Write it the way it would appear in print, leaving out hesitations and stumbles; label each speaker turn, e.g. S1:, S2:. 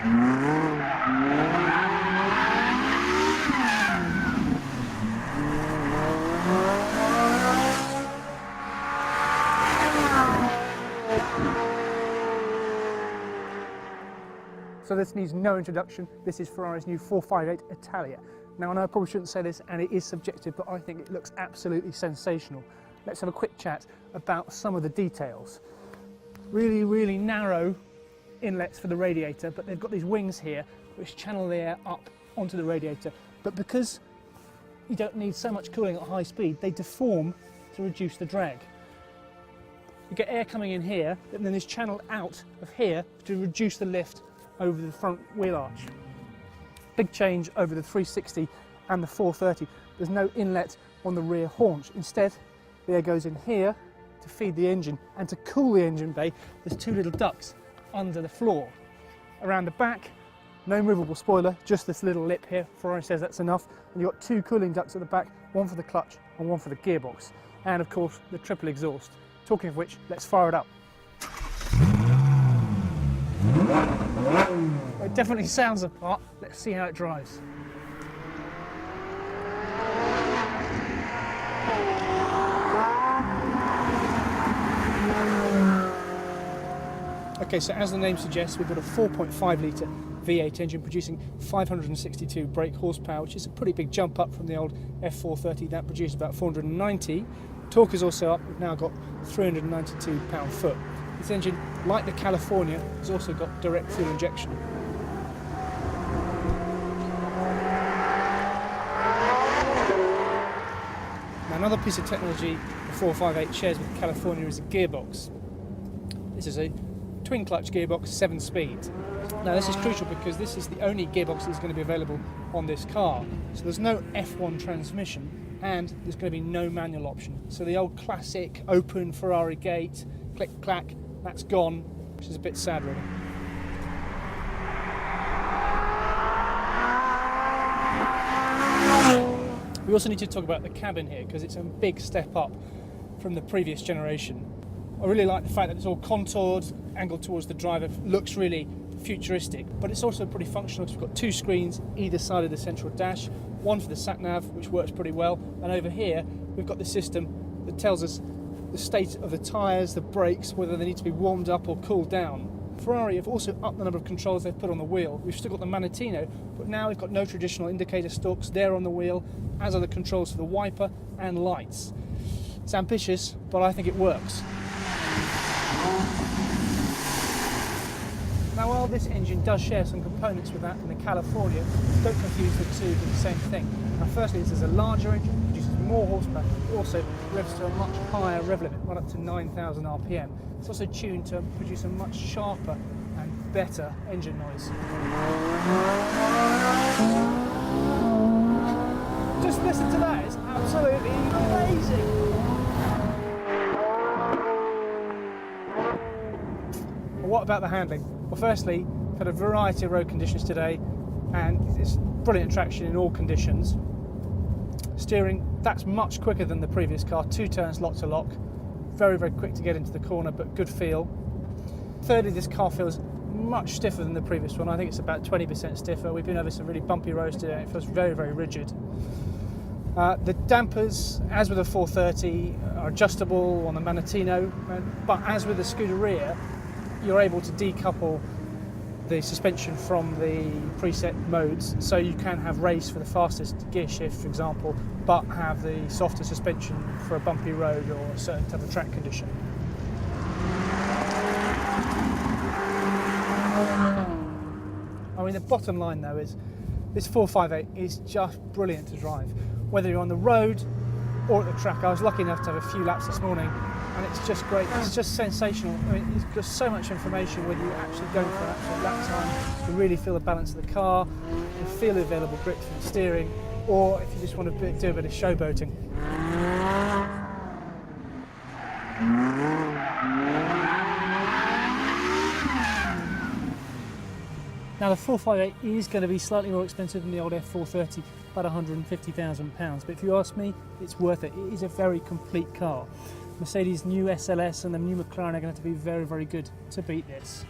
S1: So this needs no introduction. This is Ferrari's new 458 Italia. Now I know I probably shouldn't say this, and it is subjective, but I think it looks absolutely sensational. Let's have a quick chat about some of the details. Really narrow inlets for the radiator, but they've got these wings here which channel the air up onto the radiator. But because you don't need so much cooling at high speed, they deform to reduce the drag. You get air coming in here, and then it's channeled out of here to reduce the lift over the front wheel arch. Big change over the 360 and the 430. There's no inlet on the rear haunch. Instead, the air goes in here to feed the engine, and to cool the engine bay, there's two little ducts under the floor. Around the back, no movable spoiler, just this little lip here. Ferrari says that's enough. And you've got two cooling ducts at the back, one for the clutch and one for the gearbox. And of course, the triple exhaust. Talking of which, let's fire it up. It definitely sounds the part. Let's see how it drives. Okay, so as the name suggests, we've got a 4.5 litre V8 engine producing 562 brake horsepower, which is a pretty big jump up from the old F430 that produced about 490. Torque is also up. We've now got 392 pound-foot. This engine, like the California, has also got direct fuel injection. Now, another piece of technology the 458 shares with the California is a gearbox. This is a twin clutch gearbox, 7 speeds. Now this is crucial because this is the only gearbox that's going to be available on this car. So there's no F1 transmission, and there's going to be no manual option. So the old classic open Ferrari gate, click clack, that's gone, which is a bit sad really. We also need to talk about the cabin here because it's a big step up from the previous generation. I really like the fact that it's all contoured, angled towards the driver, looks really futuristic, but it's also pretty functional because we've got two screens either side of the central dash, one for the sat-nav, which works pretty well, and over here we've got the system that tells us the state of the tyres, the brakes, whether they need to be warmed up or cooled down. Ferrari have also upped the number of controls they've put on the wheel. We've still got the Manettino, but now we've got no traditional indicator stalks there on the wheel, as are the controls for the wiper and lights. It's ambitious, but I think it works. Now, while this engine does share some components with that in the California, don't confuse the two with the same thing. Now, firstly, this is a larger engine, produces more horsepower, but also revs to a much higher rev limit, right up to 9,000 RPM. It's also tuned to produce a much sharper and better engine noise. Just listen to that, it's absolutely amazing! What about the handling? Well, firstly, we've had a variety of road conditions today, and it's brilliant traction in all conditions. Steering, that's much quicker than the previous car, 2 turns lock to lock. Very quick to get into the corner, but good feel. Thirdly, this car feels much stiffer than the previous one. I think it's about 20% stiffer. We've been over some really bumpy roads today, and it feels very rigid. The dampers, as with the 430, are adjustable on the Manettino, but as with the Scuderia, you're able to decouple the suspension from the preset modes, so you can have race for the fastest gear shift, for example, but have the softer suspension for a bumpy road or a certain type of track condition. I mean, the bottom line though is this 458 is just brilliant to drive, whether you're on the road or at the track. I was lucky enough to have a few laps this morning, and it's just great. It's just sensational. I mean, it's got so much information whether you're actually going for an actual lap time, you really feel the balance of the car, you feel the available grip from the steering, or if you just want to do a bit of showboating. Now the 458 is going to be slightly more expensive than the old F430, about £150,000, but if you ask me, it's worth it. It is a very complete car. Mercedes' new SLS and the new McLaren are going to have to be very good to beat this.